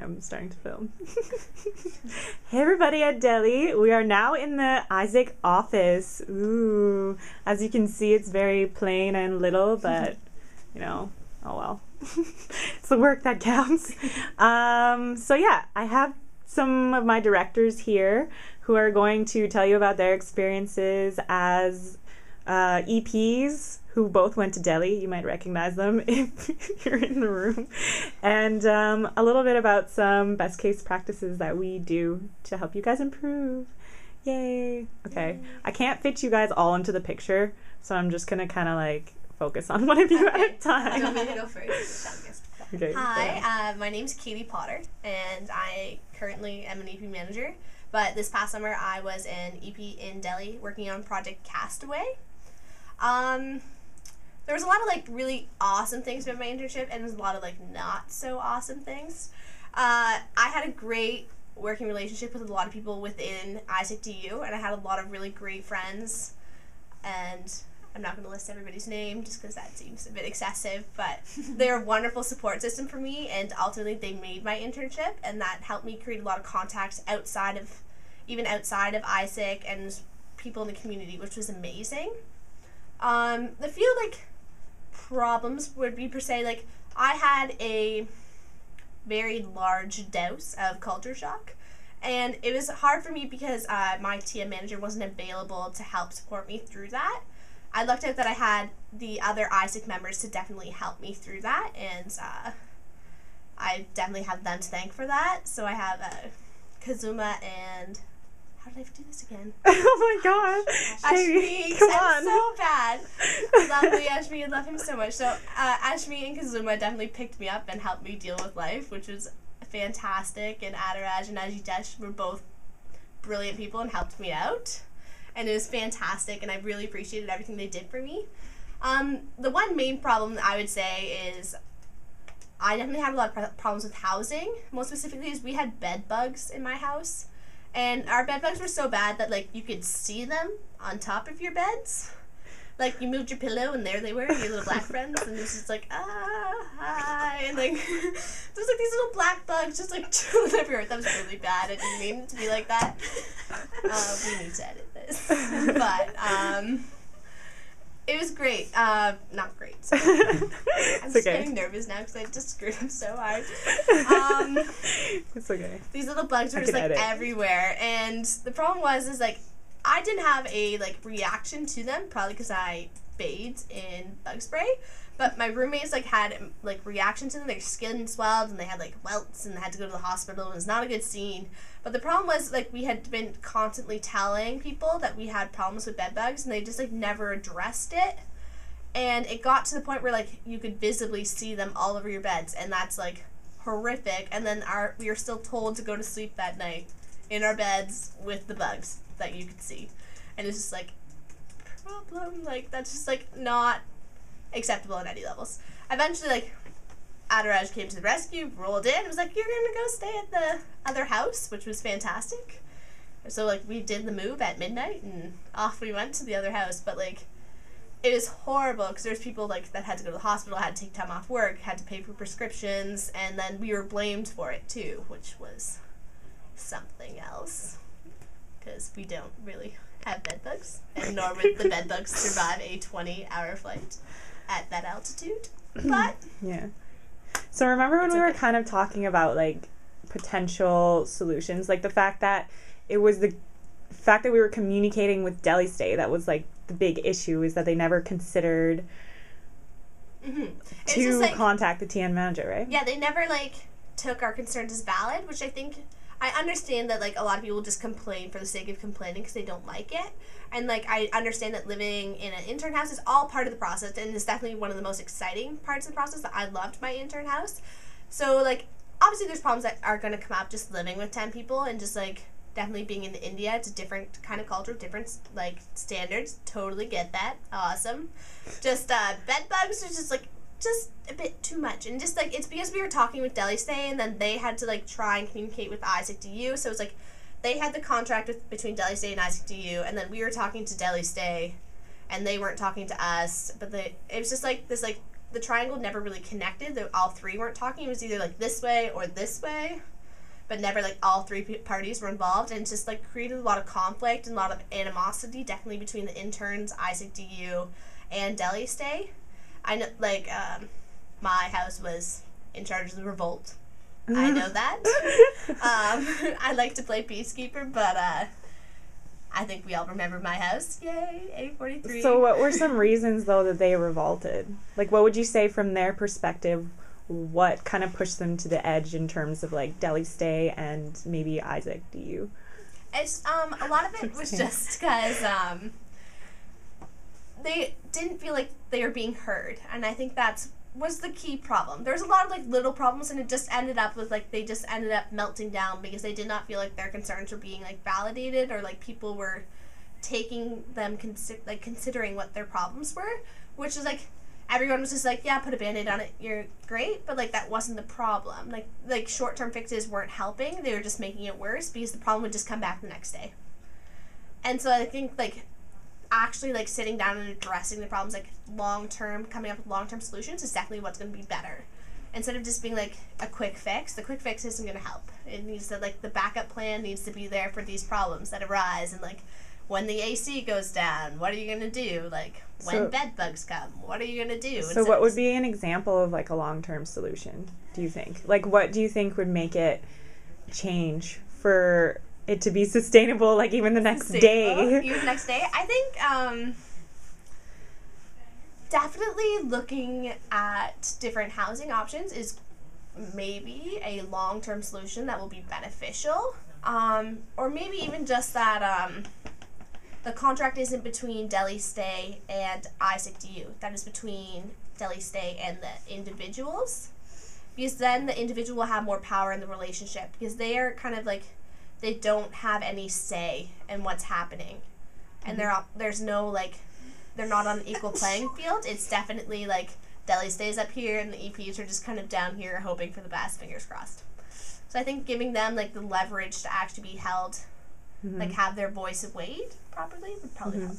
I'm starting to film. Hey everybody at Delhi. We are now in the Isaac office. Ooh. As you can see, it's very plain and little, but, you know, oh well. It's the work that counts. So yeah, I have some of my directors here who are going to tell you about their experiences as EPs who both went to Delhi. You might recognize them if you're in the room. And a little bit about some best case practices that we do to help you guys improve. Yay. Okay. Yay. I can't fit you guys all into the picture, so I'm just going to kind of like focus on one of you at a time. I'm going to go first. Okay, hi, my name's Katie Potter, and I currently am an EP manager. But this past summer, I was an EP in Delhi working on Project Castaway. There was a lot of like really awesome things about my internship, and there's a lot of like not so awesome things. I had a great working relationship with a lot of people within Isaac DU, and I had a lot of really great friends. And I'm not going to list everybody's name just because that seems a bit excessive, but they're a wonderful support system for me, and ultimately they made my internship, and that helped me create a lot of contacts outside of Isaac and people in the community, which was amazing. The few like problems would be per se like I had a very large dose of culture shock, and it was hard for me because my TM manager wasn't available to help support me through that. I lucked out that I had the other Isaac members to definitely help me through that, and I definitely have them to thank for that. So I have Kazuma and how did I do this again? Oh my god. Ashmi, come on. I'm so bad. Lovely Ashmi, I love him so much. So Ashmi and Kazuma definitely picked me up and helped me deal with life, which was fantastic. And Adaraj and Ajitesh were both brilliant people and helped me out. And it was fantastic, and I really appreciated everything they did for me. The one main problem I would say is I definitely had a lot of problems with housing. Most specifically is we had bed bugs in my house. And our bed bugs were so bad that, like, you could see them on top of your beds. Like, you moved your pillow, and there they were, your little black friends, and it was just like, hi, and, like, there's, like, these little black bugs just, like, chilling everywhere. That was really bad. I didn't mean it to be like that. We need to edit this. But, it was great. Not great. So I'm just getting nervous now because I just screwed up so hard. It's okay. These little bugs were just like everywhere, and the problem was like I didn't have a like reaction to them, probably because I bathed in bug spray. But my roommates like had like reaction to them. Their skin swelled, and they had like welts, and they had to go to the hospital. It was not a good scene. But the problem was like we had been constantly telling people that we had problems with bed bugs, and they just like never addressed it. And it got to the point where like you could visibly see them all over your beds, and that's like horrific. And then we were still told to go to sleep that night in our beds with the bugs that you could see, and it's just like problem. Like that's just like not acceptable at any levels. Eventually, like, Adaraj came to the rescue, rolled in, and was like, you're gonna go stay at the other house, which was fantastic. So, like, we did the move at midnight, and off we went to the other house, but, like, it was horrible, because there's people, like, that had to go to the hospital, had to take time off work, had to pay for prescriptions, and then we were blamed for it, too, which was something else, because we don't really have bed bugs, and nor would the bed bugs survive a 20-hour flight at that altitude. But yeah. So remember when we were kind of talking about like potential solutions, like the fact that we were communicating with Delhi Stay, that was like the big issue, is that they never considered to contact the TN manager, right? Yeah, they never like took our concerns as valid, which I think I understand that like a lot of people just complain for the sake of complaining because they don't like it. And like I understand that living in an intern house is all part of the process, and it's definitely one of the most exciting parts of the process. That I loved my intern house. So like obviously there's problems that are going to come up just living with 10 people, and just like definitely being in India, it's a different kind of culture, different like standards. Totally get that. Awesome. Just bed bugs are just a bit too much, and just like it's because we were talking with Delhi Stay, and then they had to like try and communicate with Isaac DU. So it's like they had the contract between Delhi Stay and Isaac DU, and then we were talking to Delhi Stay, and they weren't talking to us. But it was just like this, like the triangle never really connected. All three weren't talking. It was either like this way or this way. but never like all three parties were involved, and it's just like created a lot of conflict and a lot of animosity, definitely between the interns, Isaac DU, and Deli Stay. I know, like, my house was in charge of the revolt. I know that. I like to play Peacekeeper, but I think we all remember my house. Yay, A43. So what were some reasons, though, that they revolted? Like, what would you say from their perspective, what kind of pushed them to the edge in terms of, like, Deli Stay and maybe Isaac DU? It's, a lot of it was just because, they didn't feel like they were being heard, and I think was the key problem. There was a lot of like little problems, and it just ended up with like they just ended up melting down because they did not feel like their concerns were being like validated, or like people were taking them considering what their problems were, which is like everyone was just like, yeah, put a band-aid on it, you're great, but like that wasn't the problem. Like short-term fixes weren't helping, they were just making it worse because the problem would just come back the next day. And so I think like actually like sitting down and addressing the problems like long-term, coming up with long-term solutions is definitely what's going to be better. Instead of just being like a quick fix, the quick fix isn't going to help. It needs to, like, the backup plan needs to be there for these problems that arise, and like when the AC goes down, what are you going to do? Like when bed bugs come, what are you going to do? So what would be an example of like a long-term solution, do you think? Like what do you think would make it change for it to be sustainable, like even the next day? Even the next day? I think definitely looking at different housing options is maybe a long-term solution that will be beneficial. Or maybe even just that the contract isn't between Deli Stay and Isaac DU. That is between Deli Stay and the individuals. Because then the individual will have more power in the relationship. Because they are kind of like, they don't have any say in what's happening. And there's no, like, they're not on an equal playing field. It's definitely, like, Deli Stays up here and the EPs are just kind of down here hoping for the best, fingers crossed. So I think giving them, like, the leverage to actually be held, like, have their voice weighed properly would probably help.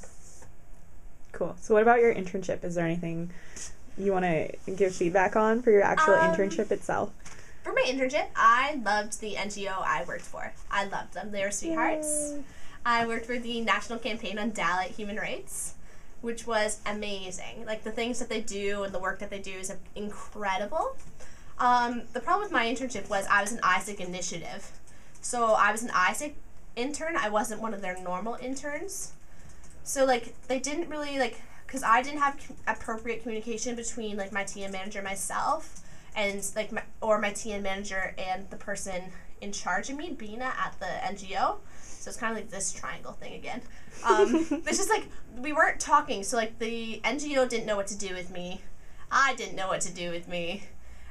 Cool. So what about your internship? Is there anything you want to give feedback on for your actual internship itself? For my internship, I loved the NGO I worked for. I loved them. They were sweethearts. Yay. I worked for the National Campaign on Dalit Human Rights, which was amazing. Like, the things that they do and the work that they do is incredible. The problem with my internship was I was an Isaac initiative. So I was an Isaac intern. I wasn't one of their normal interns. So, like, they didn't really, like, because I didn't have appropriate communication between, like, my TN manager and myself, and like my TN manager and the person in charge of me, Bina, at the NGO. So it's kind of like this triangle thing again. It's just like we weren't talking. So like the NGO didn't know what to do with me. I didn't know what to do with me,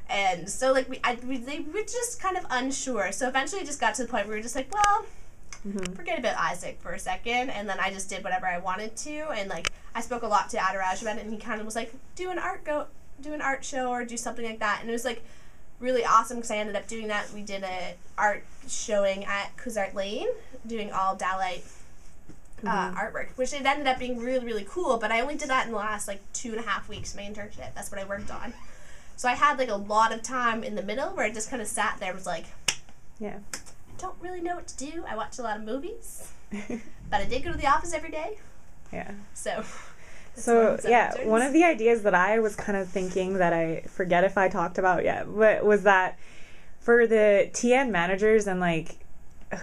and so like they were just kind of unsure. So eventually it just got to the point where we were just like, well, forget about Isaac for a second, and then I just did whatever I wanted to, and like I spoke a lot to Adiraj about it, and he kind of was like, do an art show or do something like that, and it was like really awesome because I ended up doing that. We did a art showing at Kuzart Lane, doing all Dalit artwork, which it ended up being really, really cool, but I only did that in the last like 2.5 weeks of my internship. That's what I worked on. So I had like a lot of time in the middle where I just kind of sat there and was like, I don't really know what to do. I watch a lot of movies, but I did go to the office every day. Yeah. So yeah, one of the ideas that I was kind of thinking that I forget if I talked about yet, but was that for the TN managers and like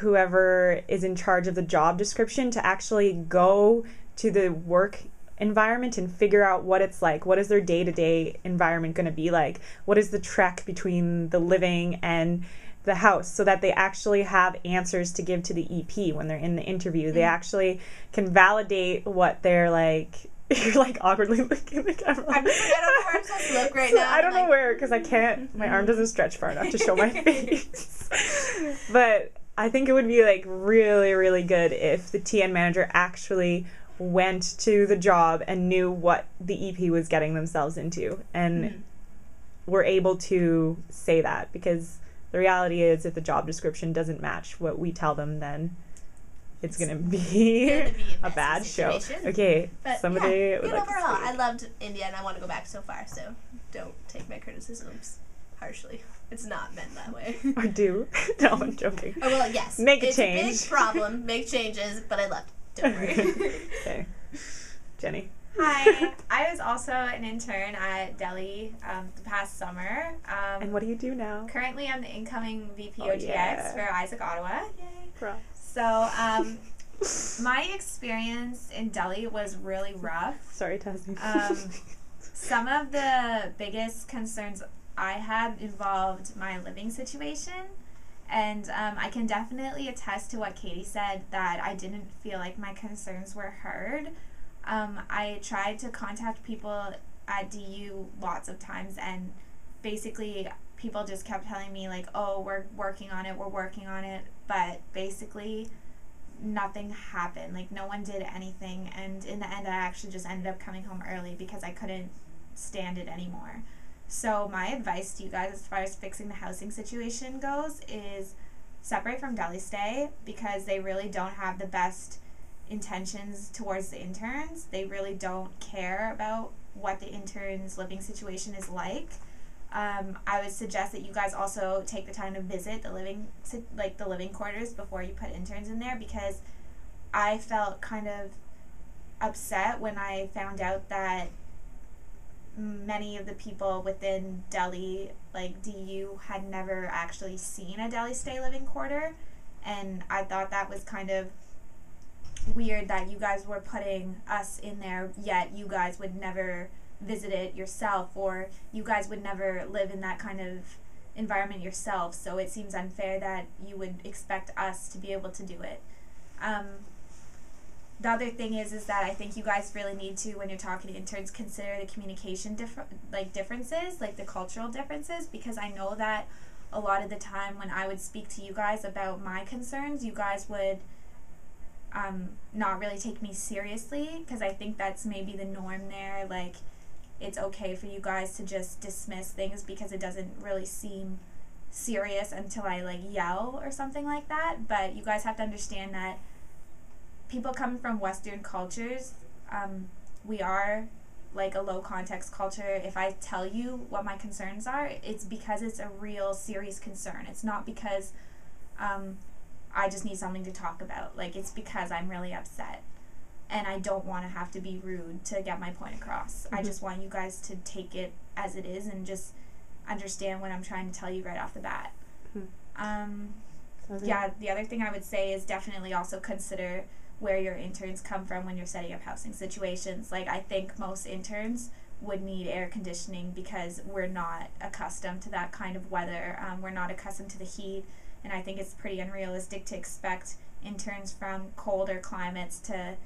whoever is in charge of the job description to actually go to the work environment and figure out what it's like. What is their day-to-day environment going to be like? What is the trek between the living and the house, so that they actually have answers to give to the EP when they're in the interview. They actually can validate what they're like. You're like awkwardly looking at the camera. I don't know where I'm supposed to look right now. I don't know where, because I can't, my arm doesn't stretch far enough to show my face. But I think it would be like really, really good if the TN manager actually went to the job and knew what the EP was getting themselves into, and were able to say that, because the reality is if the job description doesn't match what we tell them, then it's going to be a bad situation. Show. Okay, but somebody would like overall, I loved India and I want to go back so far, so don't take my criticisms harshly. It's not meant that way. Or do. No, I'm joking. Oh, well, yes. Make a it's change. It's a big problem. Make changes, but I left. Don't worry. Okay. Jenny. Hi. I was also an intern at Delhi the past summer. And what do you do now? Currently, I'm the incoming VP Oh, OTX yeah. for Isaac Ottawa. Yay. Props. So, my experience in Delhi was really rough. Sorry, Tassie. Some of the biggest concerns I had involved my living situation. And I can definitely attest to what Katie said, that I didn't feel like my concerns were heard. I tried to contact people at DU lots of times, and basically people just kept telling me, like, oh, we're working on it, but basically nothing happened. Like, no one did anything, and in the end I actually just ended up coming home early because I couldn't stand it anymore. So my advice to you guys as far as fixing the housing situation goes is separate from Delhi Stay, because they really don't have the best intentions towards the interns. They really don't care about what the interns' living situation is like. I would suggest that you guys also take the time to visit the living quarters before you put interns in there, because I felt kind of upset when I found out that many of the people within Delhi, like DU, had never actually seen a Delhi Stay living quarter, and I thought that was kind of weird that you guys were putting us in there, yet you guys would never visit it yourself, or you guys would never live in that kind of environment yourself. So it seems unfair that you would expect us to be able to do it. The other thing is that I think you guys really need to, when you're talking to interns, consider the communication differences, like the cultural differences, because I know that a lot of the time when I would speak to you guys about my concerns, you guys would not really take me seriously, because I think that's maybe the norm there. Like, it's okay for you guys to just dismiss things because it doesn't really seem serious until I like yell or something like that. But you guys have to understand that people coming from Western cultures, we are like a low context culture. If I tell you what my concerns are, it's because it's a real serious concern. It's not because I just need something to talk about. Like, it's because I'm really upset and I don't want to have to be rude to get my point across. I just want you guys to take it as it is and just understand what I'm trying to tell you right off the bat. Yeah, the other thing I would say is definitely also consider where your interns come from when you're setting up housing situations. Like, I think most interns would need air conditioning because we're not accustomed to that kind of weather. We're not accustomed to the heat, and I think it's pretty unrealistic to expect interns from colder climates to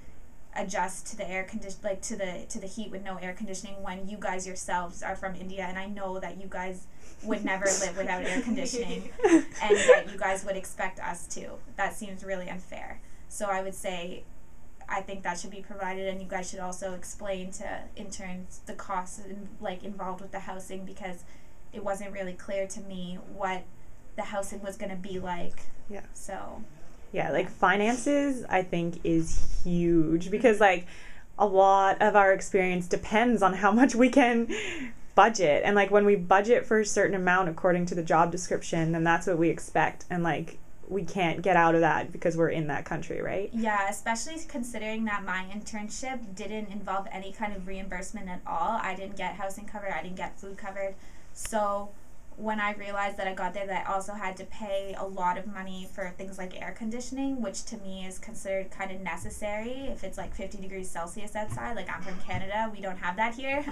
adjust to the air to the heat with no air conditioning when you guys yourselves are from India, and I know that you guys would never live without air conditioning, and yet you guys would expect us to. That seems really unfair. So I would say I think that should be provided, and you guys should also explain to interns the costs involved with the housing, because it wasn't really clear to me what the housing was going to be like. Yeah. So yeah, like finances I think is huge, because like a lot of our experience depends on how much we can budget, and like when we budget for a certain amount according to the job description, then that's what we expect, and like we can't get out of that because we're in that country, right? Yeah, especially considering that my internship didn't involve any kind of reimbursement at all. I didn't get housing covered, I didn't get food covered. So when I realized that I got there, that I also had to pay a lot of money for things like air conditioning, which to me is considered kind of necessary if it's like 50 degrees Celsius outside. Like, I'm from Canada, we don't have that here.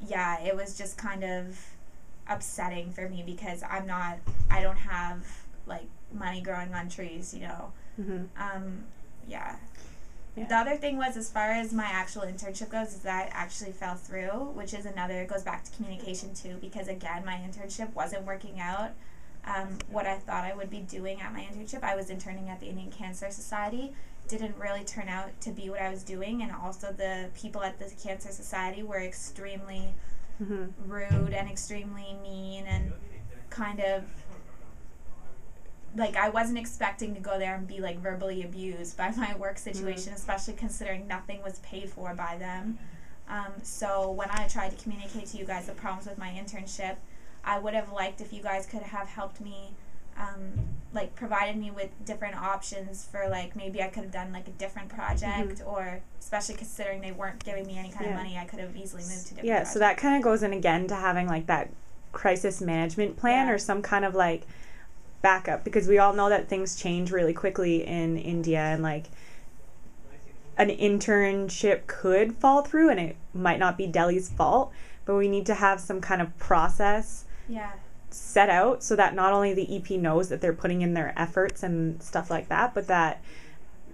Yeah, it was just kind of upsetting for me because I don't have like money growing on trees, you know. Yeah. The other thing was, as far as my actual internship goes, is that actually fell through, which is another, goes back to communication too, because again, my internship wasn't working out. What I thought I would be doing at my internship, I was interning at the Indian Cancer Society, didn't really turn out to be what I was doing, and also the people at the Cancer Society were extremely rude and extremely mean, and kind of like, I wasn't expecting to go there and be like verbally abused by my work situation, especially considering nothing was paid for by them. So when I tried to communicate to you guys the problems with my internship, I would have liked if you guys could have helped me, like provided me with different options for, like, maybe I could have done like a different project, or especially considering they weren't giving me any kind of money, I could have easily moved to different projects. So that kind of goes in again to having like that crisis management plan or some kind of like backup, because we all know that things change really quickly in India, and like an internship could fall through and it might not be Delhi's fault, but we need to have some kind of process set out so that not only the EP knows that they're putting in their efforts and stuff like that, but that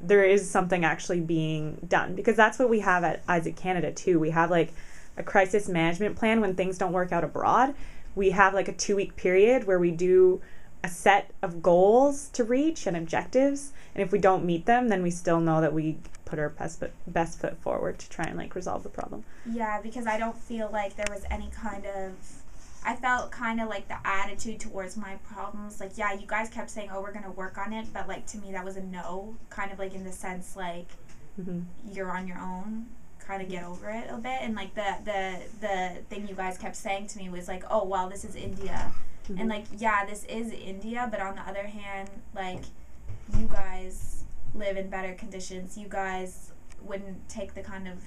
there is something actually being done, because that's what we have at Isaac Canada too. We have like a crisis management plan when things don't work out abroad. We have like a 2-week period where we do a set of goals to reach and objectives, and if we don't meet them, then we still know that we put our best foot forward to try and like resolve the problem. Yeah, because I don't feel like there was any kind of, I felt kind of like the attitude towards my problems, like, yeah, you guys kept saying, oh, we're going to work on it, but like to me that was a no, kind of like in the sense like you're on your own, kind of get over it a bit. And like the thing you guys kept saying to me was like, oh, well, this is India. And like, yeah, this is India, but on the other hand, like, you guys live in better conditions. You guys wouldn't take the kind of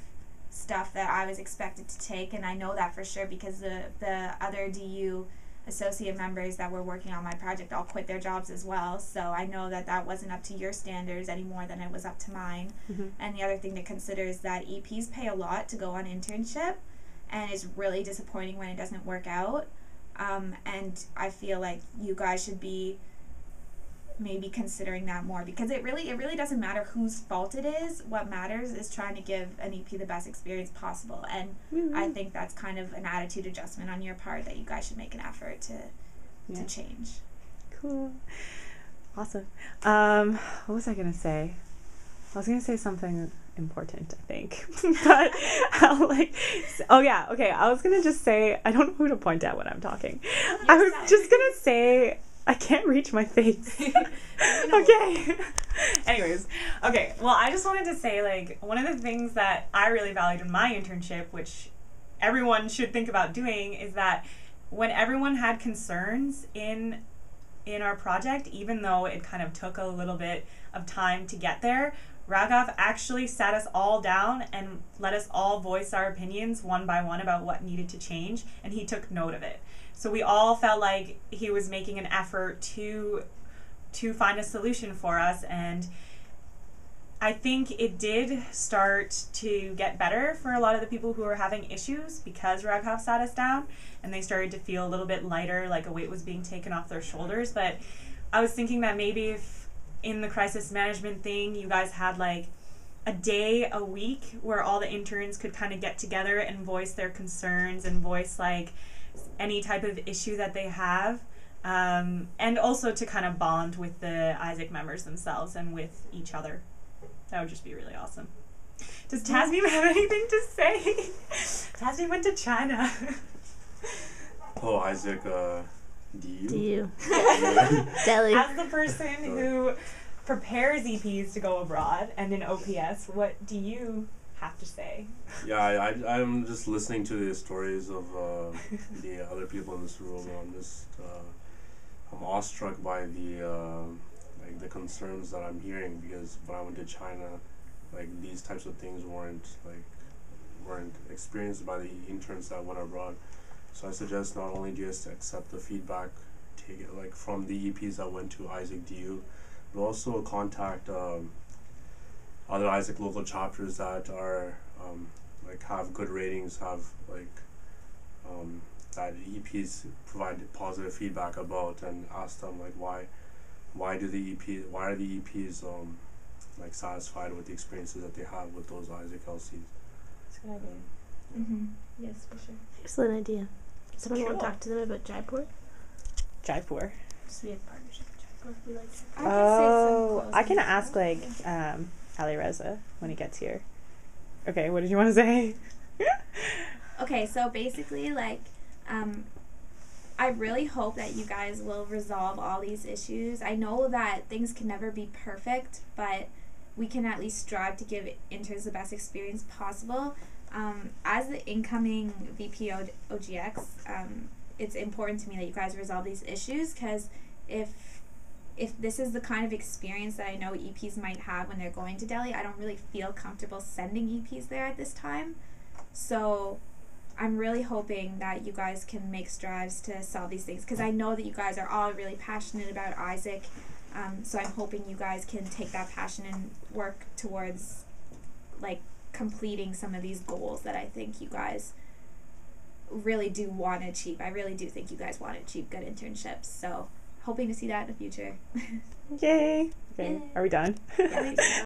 stuff that I was expected to take, and I know that for sure because the other DU associate members that were working on my project all quit their jobs as well, so I know that that wasn't up to your standards any more than it was up to mine. And the other thing to consider is that EPs pay a lot to go on internship, and it's really disappointing when it doesn't work out. And I feel like you guys should be maybe considering that more, because it really doesn't matter whose fault it is. What matters is trying to give an EP the best experience possible, and I think that's kind of an attitude adjustment on your part that you guys should make an effort to change. Cool. Awesome. What was I gonna say? I was gonna say something important, I think. But I'll I was gonna just say, I don't know who to point at when I'm talking. I was just gonna say, I can't reach my face. Okay. Anyways, okay. Well, I just wanted to say, like, one of the things that I really valued in my internship, which everyone should think about doing, is that when everyone had concerns in our project, even though it kind of took a little bit of time to get there, Raghav actually sat us all down and let us all voice our opinions one by one about what needed to change, and he took note of it. So we all felt like he was making an effort to find a solution for us, and I think it did start to get better for a lot of the people who were having issues because Raghav sat us down, and they started to feel a little bit lighter, like a weight was being taken off their shoulders. But I was thinking that maybe if in the crisis management thing you guys had like a day a week where all the interns could kind of get together and voice their concerns and voice like any type of issue that they have, and also to kind of bond with the Isaac members themselves and with each other. That would just be really awesome. Does Tasneem have anything to say? Tasneem went to China. Oh, Isaac, DU. Delhi. As the person who prepares EPs to go abroad and in OPS, what do you have to say? Yeah, I'm just listening to the stories of the other people in this room. I'm awestruck by the concerns that I'm hearing, because when I went to China, like, these types of things weren't experienced by the interns that went abroad. So I suggest not only just accept the feedback, take it like from the EPs that went to Isaac DU, but also contact other Isaac local chapters that are like have good ratings, have like that EPs provide positive feedback about, and ask them like why are the EPs like satisfied with the experiences that they have with those Isaac LCs. That's a good idea. Yes, for sure. Excellent idea. Someone want to talk to them about Jaipur? Jaipur. Just be a partnership with Jaipur. We like Jaipur. I can ask like Ali Reza when he gets here. Okay, what did you want to say? Okay, so basically, like, I really hope that you guys will resolve all these issues. I know that things can never be perfect, but we can at least strive to give interns the best experience possible. As the incoming VP OGX, it's important to me that you guys resolve these issues, because if this is the kind of experience that I know EPs might have when they're going to Delhi, I don't really feel comfortable sending EPs there at this time. So I'm really hoping that you guys can make strides to solve these things, because I know that you guys are all really passionate about Isaac. So I'm hoping you guys can take that passion and work towards like completing some of these goals that I think you guys really do want to achieve. I really do think you guys want to achieve good internships. So hoping to see that in the future. Yay. Okay. Yay. Are we done? Yeah,